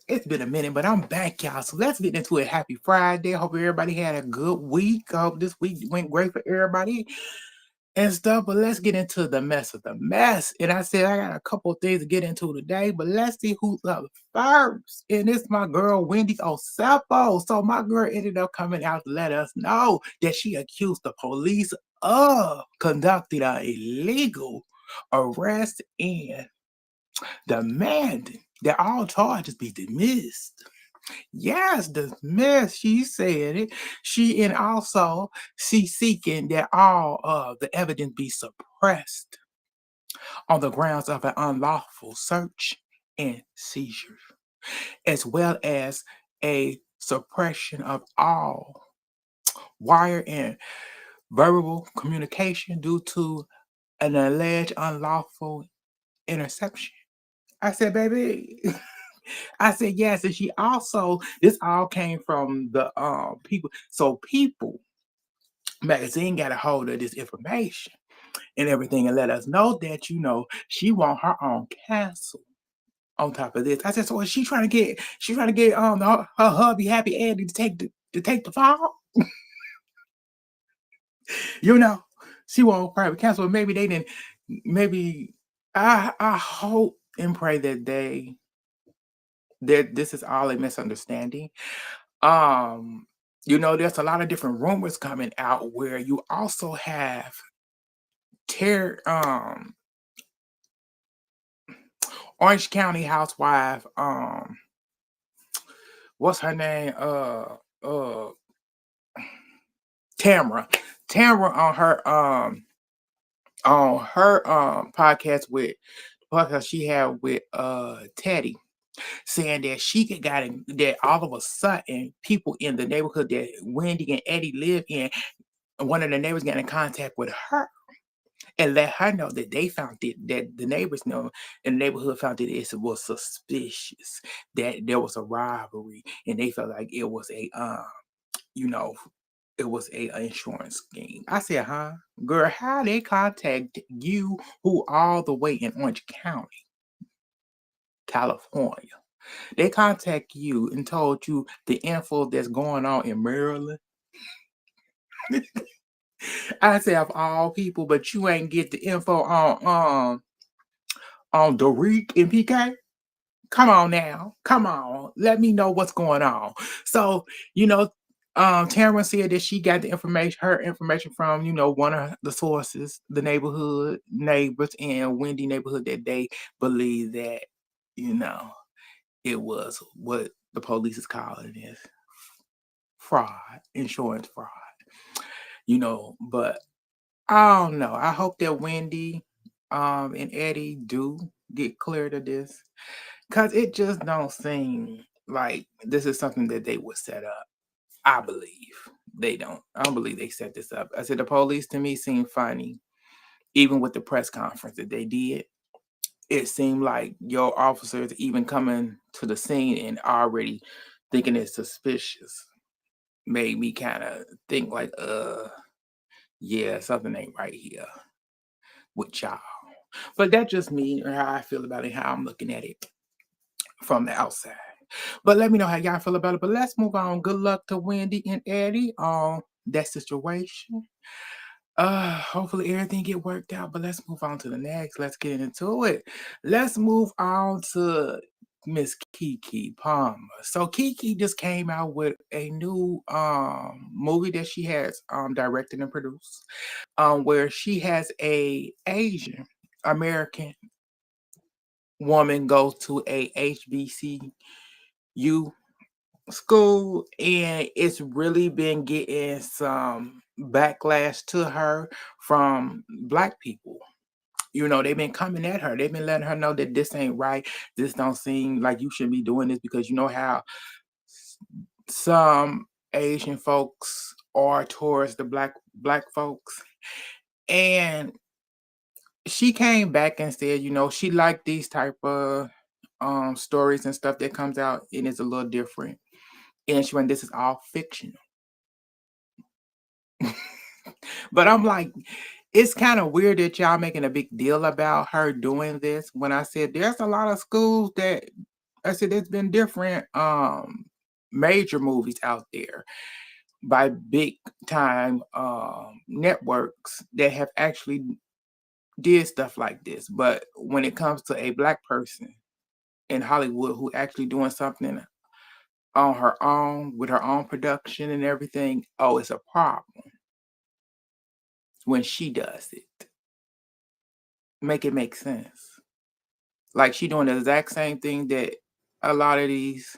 It's been a minute, but I'm back, y'all. So let's get into it. Happy Friday. Hope everybody had a good week. I hope this week went great for everybody and stuff. But let's get into the mess of the mess. And I said I got a couple of things to get into today, but let's see who's up first. And it's my girl Wendy Osefo. So my girl ended up coming out to let us know that she accused the police of conducting an illegal arrest and demanding that all charges be dismissed. Yes, dismissed. She said it. She and also she seeking that all of the evidence be suppressed on the grounds of an unlawful search and seizure, as well as a suppression of all wire and verbal communication due to an alleged unlawful interception. I said, baby, I said yes, and she also this all came from the people. So people magazine got a hold of this information and everything and let us know that she want her own castle on top of this. I said, so is she trying to get her hubby Happy Andy to take the fall? You know, she want private castle. Maybe they didn't maybe I hope and pray that this is all a misunderstanding. Um, there's a lot of different rumors coming out where you also have Ter Orange County housewife, what's her name? Tamara. Tamara on her podcast she had with Teddy, saying that that all of a sudden people in the neighborhood that Wendy and Eddie live in, one of the neighbors got in contact with her and let her know that they found it, that the neighbors know in the neighborhood found that it was suspicious, that there was a robbery, and they felt like it was you know, it was a insurance scheme. I said, huh? Girl, how they contact you who all the way in Orange County, California? They contact you and told you the info that's going on in Maryland. I say of all people, but you ain't get the info on Dorik and PK. Come on now. Come on. Let me know what's going on. So, Tamara said that she got her information from, one of the sources, the neighborhood neighbors in Wendy neighborhood, that they believe that, you know, it was what the police is calling it fraud, insurance fraud, but I don't know. I hope that Wendy and Eddie do get cleared of this. Cause it just don't seem like this is something that they would set up. I believe they don't. I don't believe they set this up. I said the police to me seemed funny, even with the press conference that they did. It seemed like your officers even coming to the scene and already thinking it's suspicious made me kind of think like, yeah, something ain't right here with y'all. But that's just me or how I feel about it, how I'm looking at it from the outside. But let me know how y'all feel about it. But let's move on. Good luck to Wendy and Eddie on that situation. Hopefully everything get worked out. But let's move on to the next. Let's get into it. Let's move on to Miss Keke Palmer. So Keke just came out with a new movie that she has directed and produced, where she has a Asian American woman goes to a HBCU school, and it's really been getting some backlash to her from Black people. They've been coming at her. They've been letting her know that this ain't right. This don't seem like you should be doing this, because you know how some Asian folks are towards the black folks. And she came back and said, she liked these type of stories and stuff that comes out, and it's a little different. And she went, this is all fictional. But I'm like, it's kind of weird that y'all making a big deal about her doing this, when I said there's a lot of schools that I said there's been different major movies out there by big time networks that have actually did stuff like this. But when it comes to a black person in Hollywood who actually doing something on her own with her own production and everything, oh, it's a problem when she does it. Make it make sense. Like she doing the exact same thing that a lot of these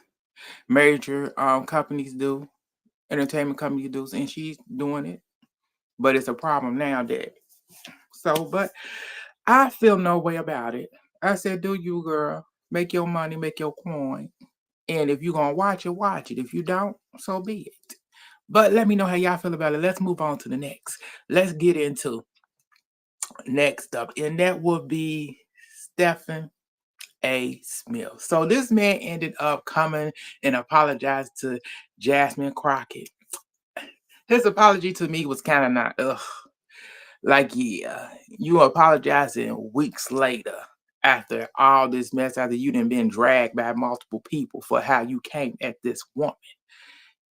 major companies do, entertainment companies do, and she's doing it. But it's a problem now that but I feel no way about it. I said, do you, girl? Make your money, make your coin. And if you're gonna watch it, watch it. If you don't, so be it. But let me know how y'all feel about it. Let's move on to the next. Let's get into next up, and that would be Stephen A. Smith. So this man ended up coming and apologized to Jasmine Crockett. His apology to me was kind of not like, yeah, you apologizing weeks later after all this mess, after you done been dragged by multiple people for how you came at this woman.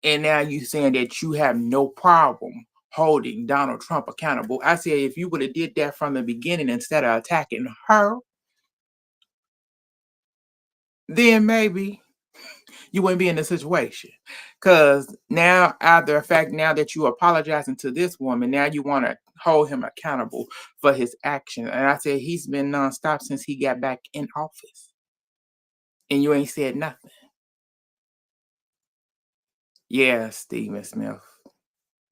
And now you saying that you have no problem holding Donald Trump accountable. I said if you would have did that from the beginning instead of attacking her, then maybe you wouldn't be in the situation. Because now, after the fact, now that you apologizing to this woman, now you want to hold him accountable for his action. And I said he's been nonstop since he got back in office. And you ain't said nothing. Yeah, Stephen Smith,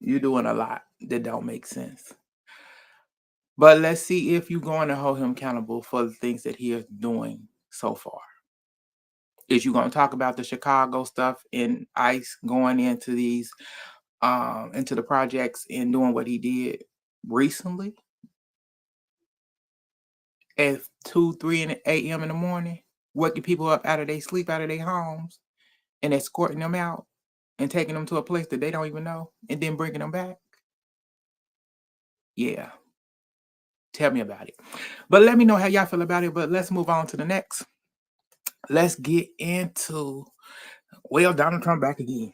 you're doing a lot that don't make sense. But let's see if you're going to hold him accountable for the things that he is doing so far. Is you going to talk about the Chicago stuff and ICE going into the projects and doing what he did recently at 2, 3 a.m. in the morning, waking people up out of their sleep, out of their homes, and escorting them out and taking them to a place that they don't even know and then bringing them back? Yeah, tell me about it. But let me know how y'all feel about it. But let's move on to the next. Let's get into, well, Donald Trump back again.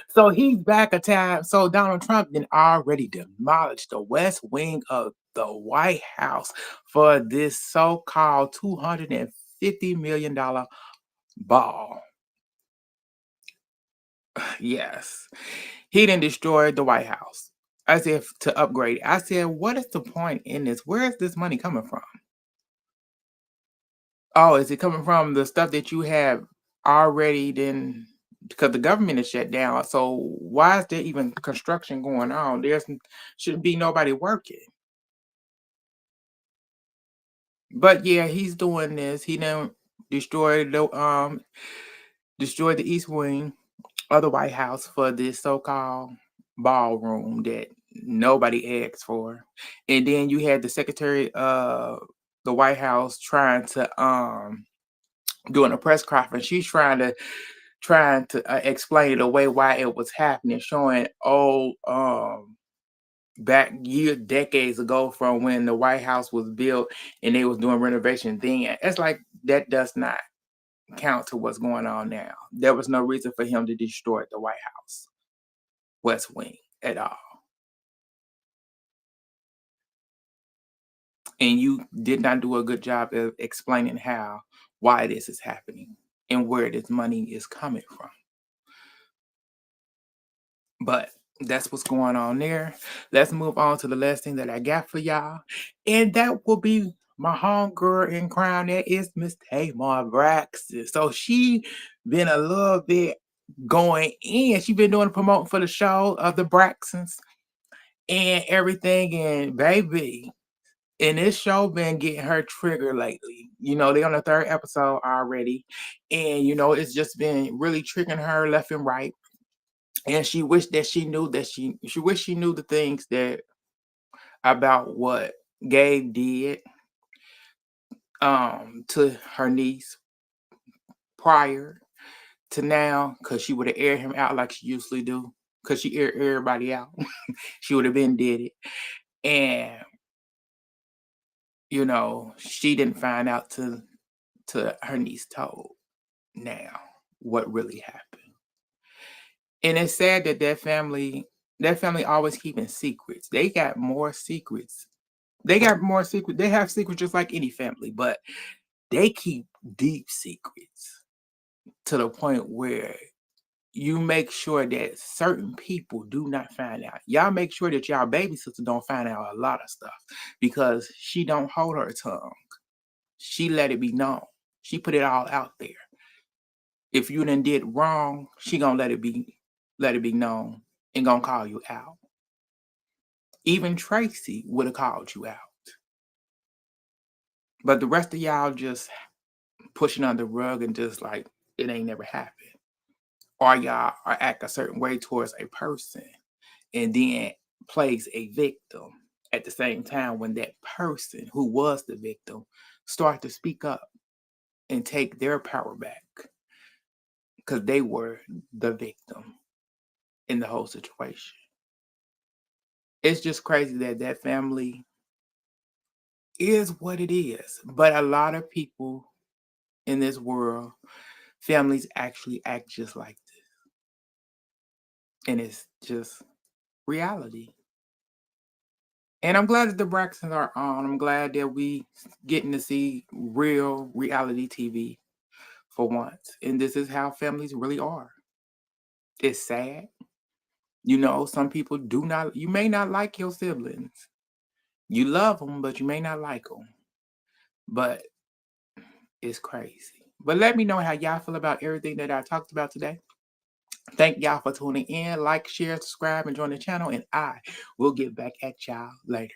So he's back a time. So Donald Trump then already demolished the west wing of the White House for this so-called $250 million ball. Yes. He didn't destroy the White House as if to upgrade it. I said, what is the point in this? Where is this money coming from? Oh, is it coming from the stuff that you have already then? Because the government is shut down. So why is there even construction going on? Shouldn't be nobody working. But yeah, he's doing this. He done destroyed the East Wing of the White House for this so-called ballroom that nobody asked for. And then you had the Secretary of the White House trying to doing a press conference. She's trying to explain it away why it was happening, showing old back decades ago from when the White House was built and they was doing renovation then. It's like that does not count to what's going on now. There was no reason for him to destroy the White House West Wing at all. And you did not do a good job of explaining why this is happening and where this money is coming from. But that's what's going on there. Let's move on to the last thing that I got for y'all. And that will be my homegirl in crime. That is Miss Tamar Braxton. So she been a little bit going in. She been doing promoting for the show of the Braxtons and everything. And baby, and this show been getting her triggered lately. They on the third episode already. And it's just been really triggering her left and right. And she wished that she knew that she wished she knew the things that about what Gabe did to her niece prior to now, because she would have aired him out like she usually do, because she aired everybody out. She would have been did it. And she didn't find out to her niece told. now what really happened. And it's sad that that family always keeping secrets. They got more secrets. They got more secrets. They have secrets just like any family, but they keep deep secrets to the point where you make sure that certain people do not find out. Y'all make sure that y'all baby sister don't find out a lot of stuff because she don't hold her tongue. She let it be known. She put it all out there. If you done did wrong, she gonna let it be known and gonna call you out. Even Tracy would have called you out. But the rest of y'all just pushing under the rug and just like it ain't never happened. Or y'all are act a certain way towards a person and then plays a victim at the same time when that person who was the victim start to speak up and take their power back because they were the victim in the whole situation. It's just crazy that that family is what it is. But a lot of people in this world, families actually act just like this. And it's just reality. And I'm glad that the Braxtons are on. I'm glad that we getting to see real reality TV for once. And this is how families really are. It's sad. Some people you may not like your siblings. You love them, but you may not like them. But it's crazy. But let me know how y'all feel about everything that I talked about today. Thank y'all for tuning in. Like, share, subscribe, and join the channel. And I will get back at y'all later.